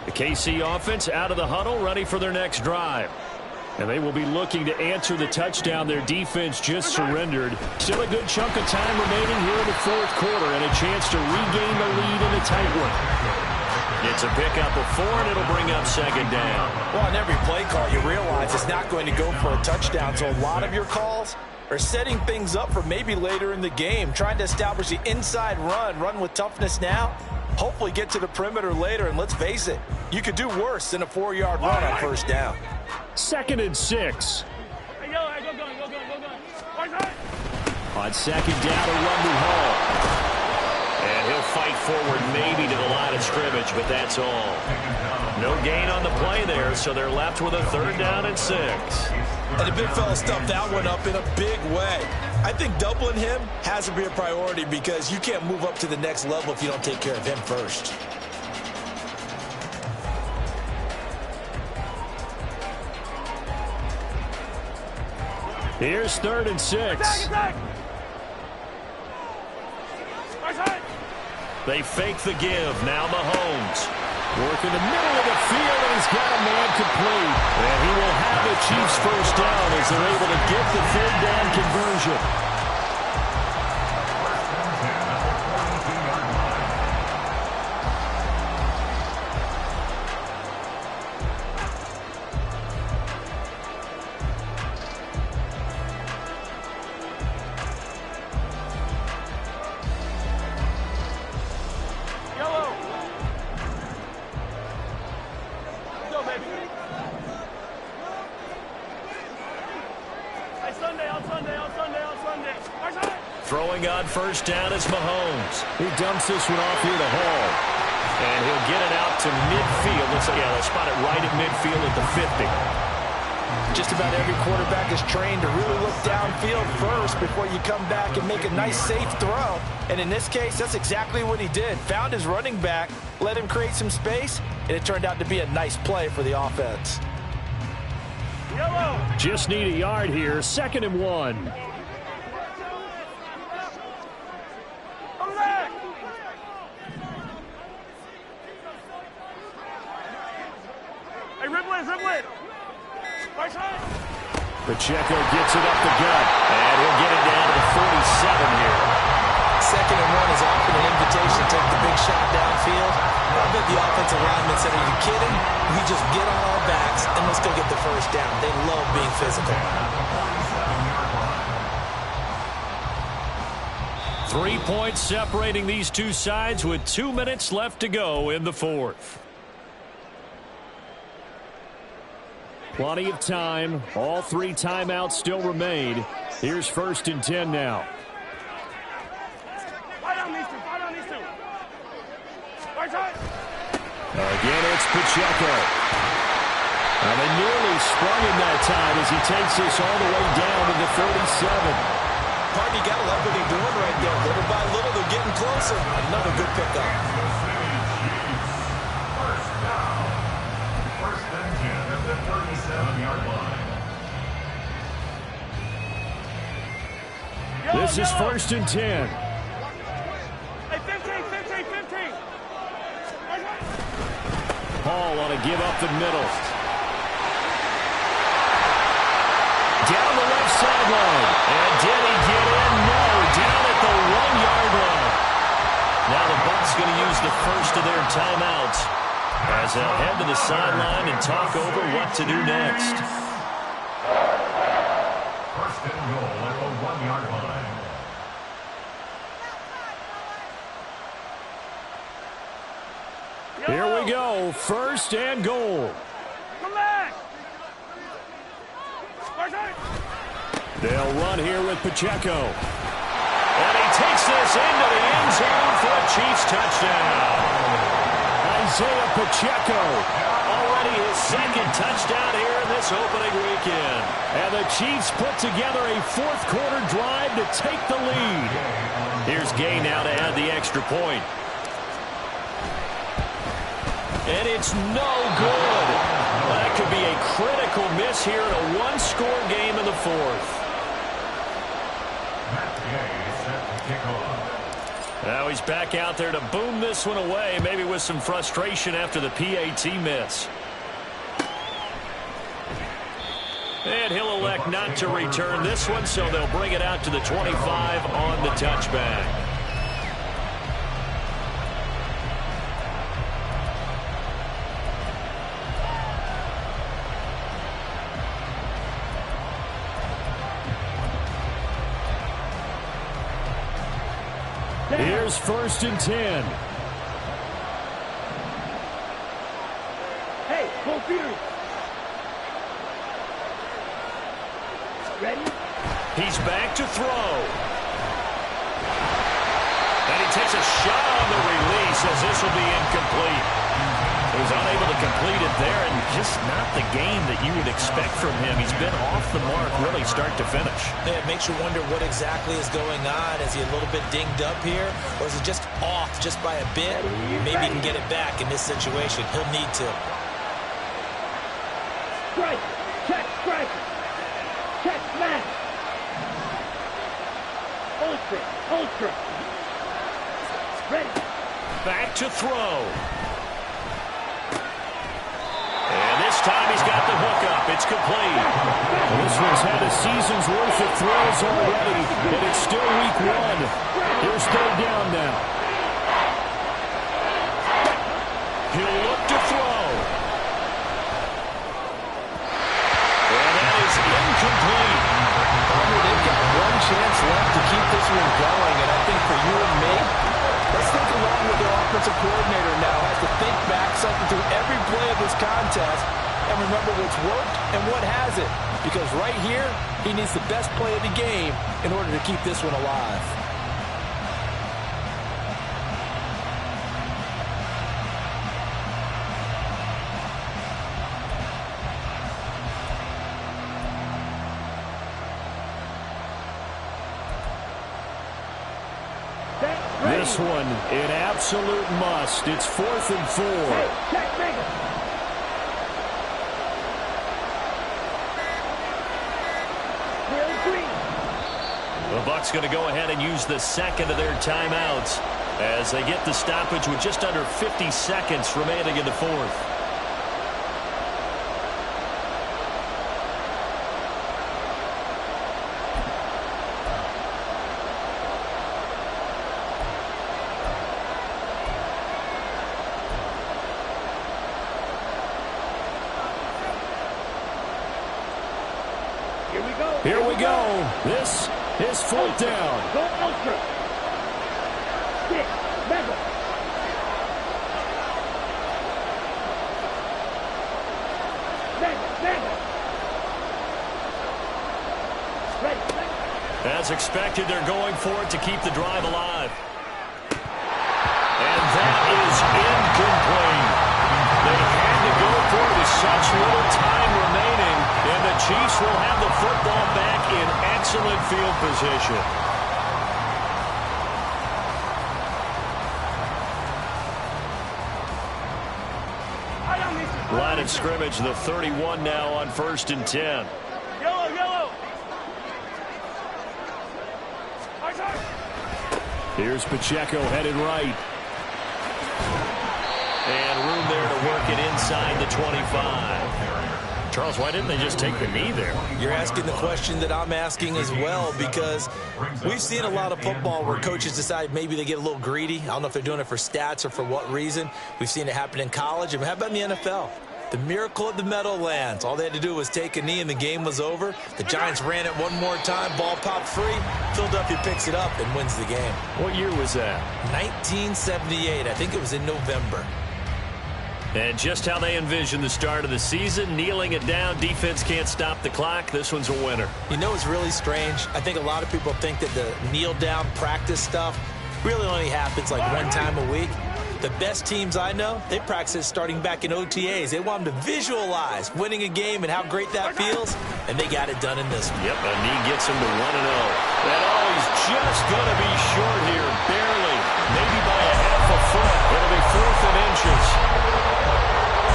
The KC offense out of the huddle, ready for their next drive. And they will be looking to answer the touchdown their defense just surrendered. Still a good chunk of time remaining here in the fourth quarter and a chance to regain the lead in a tight one. It's a pickup of 4, and it'll bring up second down. Well, on every play call, you realize it's not going to go for a touchdown, so a lot of your calls are setting things up for maybe later in the game, trying to establish the inside run with toughness now, hopefully get to the perimeter later, and let's face it, you could do worse than a 4-yard run on first down. 2nd and 6. Hey, go, go. On second down, a run to Hall. And he'll fight forward maybe to the line of scrimmage, but that's all. No gain on the play there, so they're left with a 3rd down and 6. And the big fella stuffed that one up in a big way. I think doubling him has to be a priority because you can't move up to the next level if you don't take care of him first. Here's 3rd and 6. They fake the give. Now Mahomes. Work in the middle of the field, and he's got a man complete. And he will have the Chiefs first down as they're able to get the 3rd down conversion. Throwing on first down is Mahomes. He dumps this one off here to Hall. And he'll get it out to midfield. They'll spot it right at midfield at the 50. Just about every quarterback is trained to really look downfield first before you come back and make a nice, safe throw. And in this case, that's exactly what he did. Found his running back, let him create some space, and it turned out to be a nice play for the offense. Just need a yard here. 2nd and 1. Pacheco gets it up the gut, and he'll get it down to the 47 here. 2nd and 1 is often an invitation to take the big shot downfield. I bet the offensive lineman said, are you kidding? We just get on our backs, and let's go get the first down. They love being physical. 3 points separating these two sides with 2 minutes left to go in the fourth. Plenty of time. All 3 timeouts still remain. Here's 1st and 10 now. Again, it's Pacheco. And they nearly sprung him that time as he takes this all the way down to the 37. Partner, you got to love what they're doing right there. Little by little, they're getting closer. Another good pickup. First and 10 at the 37-yard line. This is 1st and 10. Hall on a give up the middle. Down the left sideline. And did he get in? No. Down at the 1-yard line. Now the Bucs going to use the first of their timeouts as they'll head to the sideline and talk over what to do next. First and goal at the 1-yard line. Here we go. 1st and goal. Come back. They'll run here with Pacheco. And he takes this into the end zone for a Chiefs touchdown. Isaiah Pacheco, already his second touchdown here in this opening weekend. And the Chiefs put together a fourth-quarter drive to take the lead. Here's Gay now to add the extra point. And it's no good. That could be a critical miss here in a one-score game in the fourth. Now he's back out there to boom this one away, maybe with some frustration after the PAT miss. And he'll elect not to return this one, so they'll bring it out to the 25 on the touchback. Here's 1st and 10. Hey, go Fury. Ready? He's back to throw. And he takes a shot on the release as this will be incomplete. He was unable to complete it there, and just not the game that you would expect from him. He's been off the mark really start to finish. Yeah, it makes you wonder what exactly is going on. Is he a little bit dinged up here, or is it just off just by a bit? Maybe he can get it back in this situation. He'll need to. Strike. Check strike. Check smash. Ultra. Ready. Back to throw. And this time he's got the hook up. It's complete. Well, this one's had a season's worth of throws already, but it's still week one. Here's 3rd down now. He'll look to throw. And that is incomplete. They've got one chance left to keep this one going, and I think for you and me, let's think along with their offensive coordinator now. Has to think back something through every play of this contest and remember what's worked and what hasn't. Because right here, he needs the best play of the game in order to keep this one alive. This one, an absolute must. It's 4th and 4. Hey, check Mega. Clear green. The Bucs going to go ahead and use the second of their timeouts as they get the stoppage with just under 50 seconds remaining in the fourth. Here we go. This is 4th down. Go ultra. Stick. Mega. Mega. Ready. As expected, they're going for it to keep the drive alive. And that is incomplete. They had to go for it with such little time remaining, and the Chiefs will have the football back in excellent field position. Line of scrimmage, the 31 now on 1st and 10. Yellow. Here's Pacheco headed right. And room there to work it inside the 25. Charles, why didn't they just take the knee there? You're asking the question that I'm asking as well, because we've seen a lot of football where coaches decide maybe they get a little greedy. I don't know if they're doing it for stats or for what reason. We've seen it happen in college. And how about in the NFL? The miracle of the Meadowlands. All they had to do was take a knee and the game was over. The Giants ran it one more time. Ball popped free. Philadelphia picks it up and wins the game. What year was that? 1978. I think it was in November. And just how they envision the start of the season, kneeling it down, defense can't stop the clock. This one's a winner. You know, it's really strange. I think a lot of people think that the kneel-down practice stuff really only happens like one time a week. The best teams I know, they practice it starting back in OTAs. They want them to visualize winning a game and how great that feels, and they got it done in this one. Yep, a knee gets them to 1-0. And he's just going to be short here, barely, maybe by a half a foot. It'll be 4th and inches.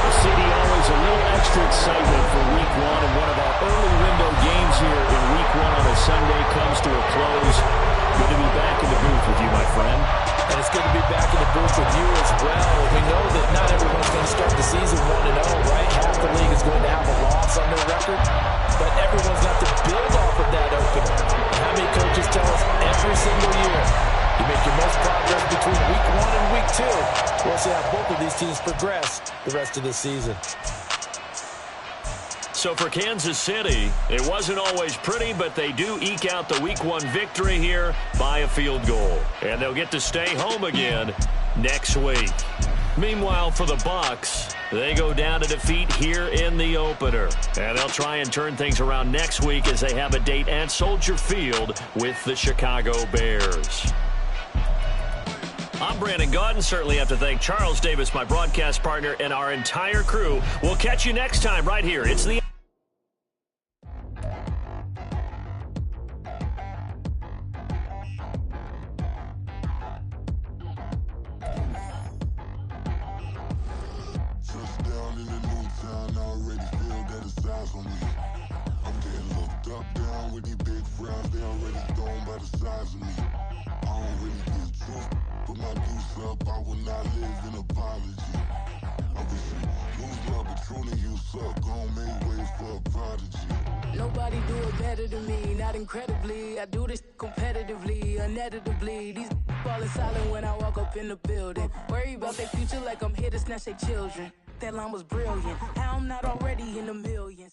The city always a little extra excitement for Week 1, and one of our early window games here in Week 1 on a Sunday comes to a close. Good to be back in the booth with you, my friend. And it's good to be back in the booth with you as well. We know that not everyone's going to start the season 1-0, right? Half the league is going to have a loss on their record, but everyone's got to build off of that opener. How many coaches tell us every single year, you make your most progress between Week 1 and Week 2. We'll see how both of these teams progress the rest of the season. So for Kansas City, it wasn't always pretty, but they do eke out the Week 1 victory here by a field goal. And they'll get to stay home again next week. Meanwhile, for the Bucs, they go down to defeat here in the opener. And they'll try and turn things around next week as they have a date at Soldier Field with the Chicago Bears. I'm Brandon Gaudin. Certainly have to thank Charles Davis, my broadcast partner, and our entire crew. We'll catch you next time right here. It's the Nobody do it better than me, not incredibly. I do this competitively, uneditably. These falling silent when I walk up in the building. Worry about their future like I'm here to snatch their children. That line was brilliant. How I'm not already in the millions.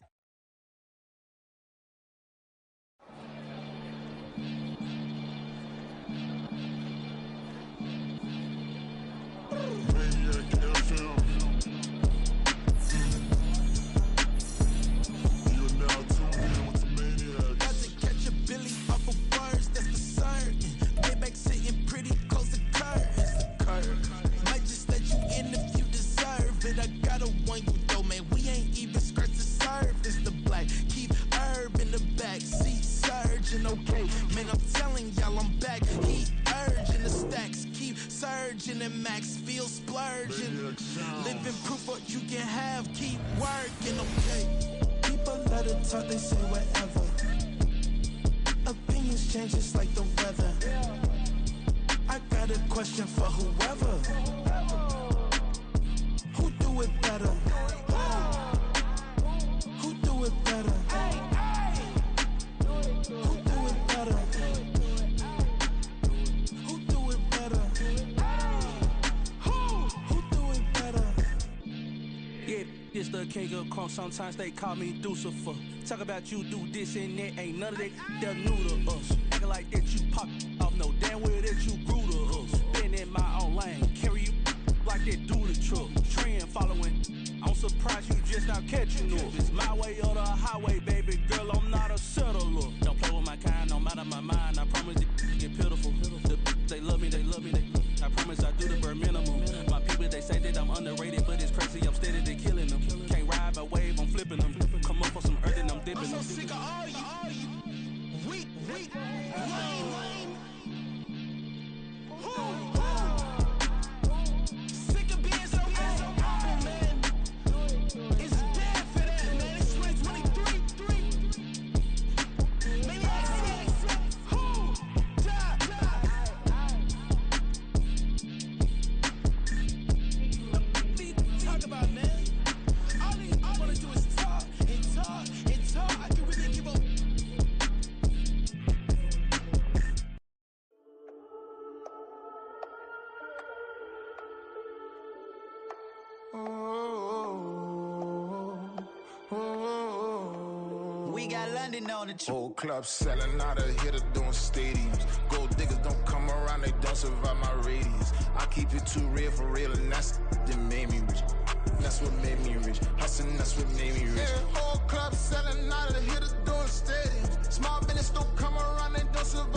Okay, man, I'm telling y'all I'm back. Heat urging the stacks, keep surging and max feel splurging. Living proof what you can have, keep working, okay. People let it talk, they say whatever. Opinions change just like the weather. I got a question for whoever. Who do it better? Who do it better? It's the king of crunk, sometimes they call me Lucifer. Talk about you do this and that, ain't none of that, they're new to us. Acting like that you pop off, no damn well that you grew to us. Been in my own lane, carry you like that do the truck. Trend following, I'm surprised you just not catching up. It's my way or the highway, baby girl, I'm not a settler. Don't play with my kind, no matter my mind, I promise it get pitiful. They love me, they love me, they love me. I promise I do the bare minimum. My people, they say that I'm underrated, but it's crazy, I'm steady, they killing them. Can't ride my wave, I'm flipping them. Come up for some earth and I'm dipping them. I'm so sick of all you weak, lame. Sick of being so humble, man. It's dead for that, man. It's 2023. Maybe I see who talk about, man. All I wanna do is talk and talk and talk. I can really give up. We got London on the Whole club selling out of hitter doing stadiums. Gold diggers don't come around, they don't survive my radius. I keep it too real for real, and that's that made me rich. that's what made me rich. Hustling, that's what made me rich. Yeah, whole club selling out of the hitters doing stadiums. Small business don't come around, they don't survive.